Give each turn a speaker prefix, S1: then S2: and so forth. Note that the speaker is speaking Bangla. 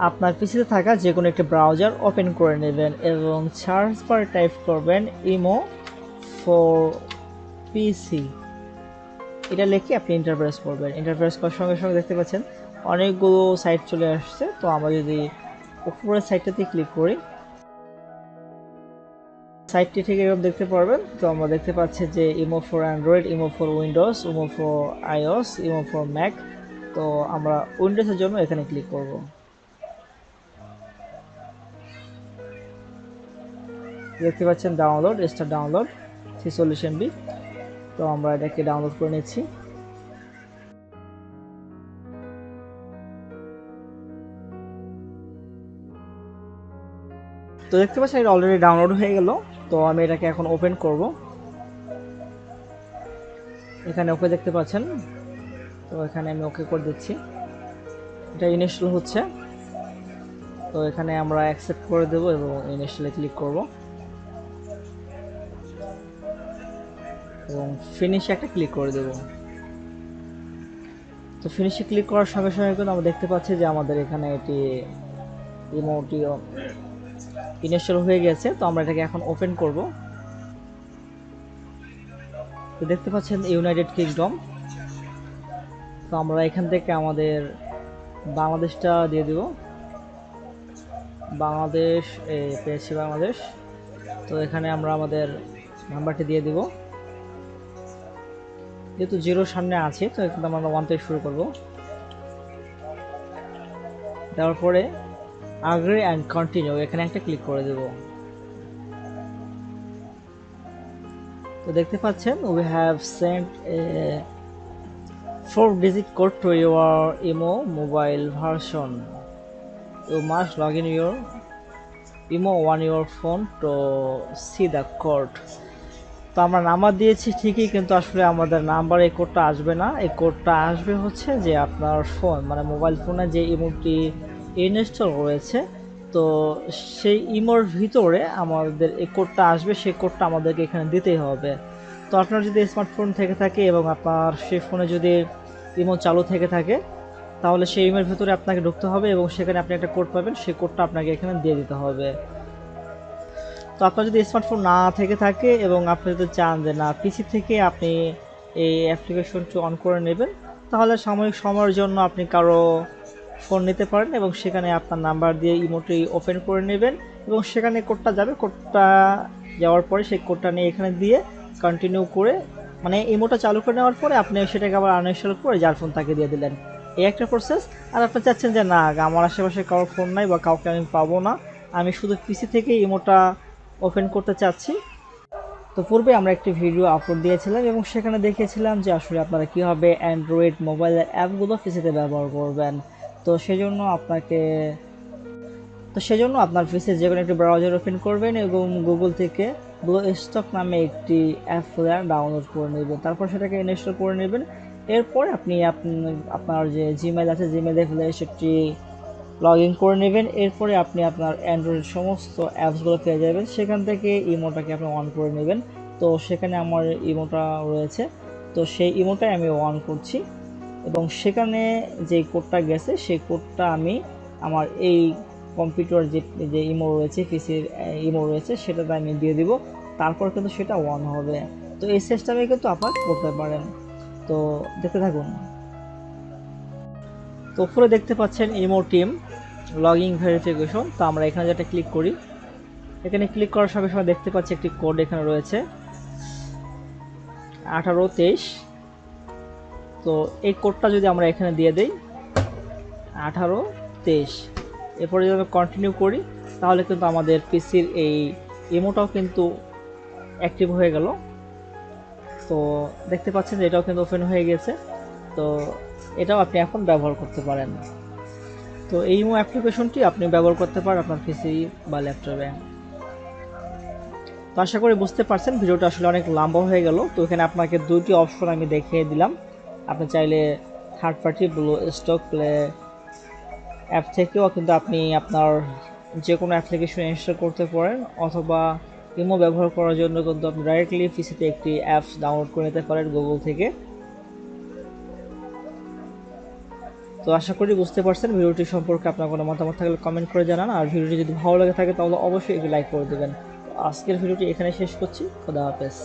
S1: আপনার পিসিতে থাকা যে কোনো একটি ব্রাউজার ওপেন করে নেবেন এবং সার্চ বারে টাইপ করবেন ইমো ফর পিসি। এটা লিখে আপনি ইন্টারপ্রেস করবেন। ইন্টারপ্রেস করার সঙ্গে সঙ্গে দেখতে পাচ্ছেন অনেকগুলো সাইট চলে আসছে। তো আমরা যদি উপরের সাইটটাতে ক্লিক করি, সাইটটি ঠিক এরকম দেখতে পারবেন। তো আমরা দেখতে পাচ্ছি যে imo for Android, imo for Windows, imo for iOS, imo for Mac. তো আমরা উইন্ডোজের জন্য এখানে ক্লিক করব। দেখতে পাচ্ছেন ডাউনলোড, স্টার ডাউনলোড 340 MB। তো আমরা এটাকে ডাউনলোড করে নিচ্ছি। তো দেখতে পাচ্ছেন এটা অলরেডি ডাউনলোড হয়ে গেল। তো আমি এটাকে এখন ওপেন করব। এখানে ওকে দেখতে পাচ্ছেন, তো এখানে আমি ওকে করে দিচ্ছি। এটা ইনস্টল হচ্ছে, তো এখানে আমরা অ্যাকসেপ্ট করে দেব এবং ইনস্টলে ক্লিক করব এবং ফিনিশে একটা ক্লিক করে দেব। তো ফিনিশে ক্লিক করার সঙ্গে সঙ্গে কিন্তু আমরা দেখতে পাচ্ছি যে আমাদের এখানে এটি ইমোটি ইনস্টল হয়ে গেছে। তো আমরা এটাকে এখন ওপেন করব। তো দেখতে পাচ্ছেন ইউনাইটেড কিংডম। তো আমরা এখান থেকে আমাদের বাংলাদেশটা দিয়ে দেব। বাংলাদেশ, পেয়েছি বাংলাদেশ। তো এখানে আমরা আমাদের নাম্বারটি দিয়ে দিব। যেহেতু জিরোর সামনে আছে, তো এখানে আমরা 1 থেকে শুরু করব। দেওয়ার পরে আগ্রি অ্যান্ড কন্টিনিউ এখানে একটা ক্লিক করে দেব। তো দেখতে পাচ্ছেন we have sent a 4-digit code to your imo mobile version. You must log in your imo on your phone to see the code। তো আমরা নাম্বার দিয়েছি ঠিকই, কিন্তু আসলে আমাদের নাম্বার এই কোডটা আসবে না। এই কোডটা আসবে হচ্ছে যে আপনার ফোন মানে মোবাইল ফোনে যে ইমোটি ইনস্টল রয়েছে, তো সেই ইমোর ভিতরে আমাদের এই কোডটা আসবে। সেই কোডটা আমাদেরকে এখানে দিতেই হবে। তো আপনার যদি স্মার্টফোন থেকে থাকে এবং আপনার সেই ফোনে যদি ইমো চালু থেকে থাকে, তাহলে সেই ইমের ভিতরে আপনাকে ঢুকতে হবে এবং সেখানে আপনি একটা কোড পাবেন। সেই কোডটা আপনাকে এখানে দিয়ে দিতে হবে। তো আপনার যদি স্মার্টফোন না থেকে থাকে এবং আপনি যদি চান যে না পিসি থেকে আপনি এই অ্যাপ্লিকেশনটি অন করে নেবেন, তাহলে সাময়িক সময়ের জন্য আপনি কারো ফোন নিতে পারেন এবং সেখানে আপনার নাম্বার দিয়ে ইমোটি ওপেন করে নেবেন এবং সেখানে কোডটা যাবে। কোডটা যাওয়ার পরে সেই কোডটা নিয়ে এখানে দিয়ে কন্টিনিউ করে, মানে ইমোটা চালু করে নেওয়ার পরে আপনি সেটাকে আবার আনইনস্টল করে যার ফোন তাকে দিয়ে দিলেন। এই একটা প্রসেস। আর আপনি চাচ্ছেন যে না আমার আশেপাশে কারোর ফোন নাই বা কাউকে আমি পাবো না, আমি শুধু পিসি থেকে ইমোটা ওপেন করতে চাচ্ছি। তো পূর্বে আমরা একটি ভিডিও আপলোড দিয়েছিলাম এবং সেখানে দেখিয়েছিলাম যে আসলে আপনারা কীভাবে অ্যান্ড্রয়েড মোবাইলের অ্যাপগুলো পিসিতে ব্যবহার করবেন। তো সেজন্য আপনার পিসি যে কোনো একটি ব্রাউজার ওপেন করবেন এবং গুগল থেকে ব্লু স্টক নামে একটি অ্যাপ ডাউনলোড করে নেবেন। তারপর সেটাকে ইনস্টল করে নেবেন। এরপর আপনি আপনার যে জিমেল আছে, জিমেলে ফেলে সেটি লগ ইন করে নেবেন। এরপরে আপনি আপনার অ্যান্ড্রয়েড সমস্ত অ্যাপসগুলো পেয়ে যাবেন। সেখান থেকে ইমোটাকে আপনি অন করে নেবেন। তো সেখানে আমার ইমোটা রয়েছে, তো সেই ইমোটাই আমি অন করছি এবং সেখানে যে কোডটা গেছে সেই কোডটা আমি আমার এই কম্পিউটার যে ইমো রয়েছে, পিসির ইমো রয়েছে, সেটাতে আমি দিয়ে দিব। তারপর কিন্তু সেটা অন হবে। তো এই সিস্টেমে কিন্তু আপনারা করতে পারেন। তো দেখতে থাকুন। তো উপরে দেখতে পাচ্ছেন ইমো টিম লগইন ভেরিফিকেশন। তো আমরা এখানে যেটা ক্লিক করি, এখানে ক্লিক করার সঙ্গে সঙ্গে দেখতে পাচ্ছি একটি কোড এখানে রয়েছে 1823। তো এই কোডটা যদি আমরা এখানে দিয়ে দেই 1823, এরপরে যদি আমরা কন্টিনিউ করি, তাহলে কিন্তু আমাদের পিসির এই ইমোটাও কিন্তু অ্যাক্টিভ হয়ে গেল। তো দেখতে পাচ্ছেন যে এটাও কিন্তু ওপেন হয়ে গেছে। তো এটাও আপনি এখন ব্যবহার করতে পারেন। তো এই ইমো অ্যাপ্লিকেশনটি আপনি ব্যবহার করতে পারেন আপনার পিসি বা ল্যাপটপে। তো আশা করি বুঝতে পারছেন, ভিডিওটা আসলে অনেক লম্বা হয়ে গেল। তো এখানে আপনাকে দুইটি অপশন আমি দেখিয়ে দিলাম। আপনি চাইলে third party blue stock play app থেকেও কিন্তু আপনি আপনার যে কোনো অ্যাপ্লিকেশন ইনস্টল করতে পারেন, অথবা ইমো ব্যবহার করার জন্য কিন্তু আপনি ডাইরেক্টলি পিসিতে একটি অ্যাপস ডাউনলোড করে নিতে পারেন গুগল থেকে। তো তো আশা করি বুঝতে পারছেন ভিডিওটি সম্পর্কে আপনার কোনো মতামত থাকলে কমেন্ট করে জানান, আর ভিডিওটি যদি ভালো লাগে থাকে তাহলে অবশ্যই একটি লাইক করে দেবেন। তো আজকের ভিডিওটি এখানে শেষ করছি। খোদা হাফেজ।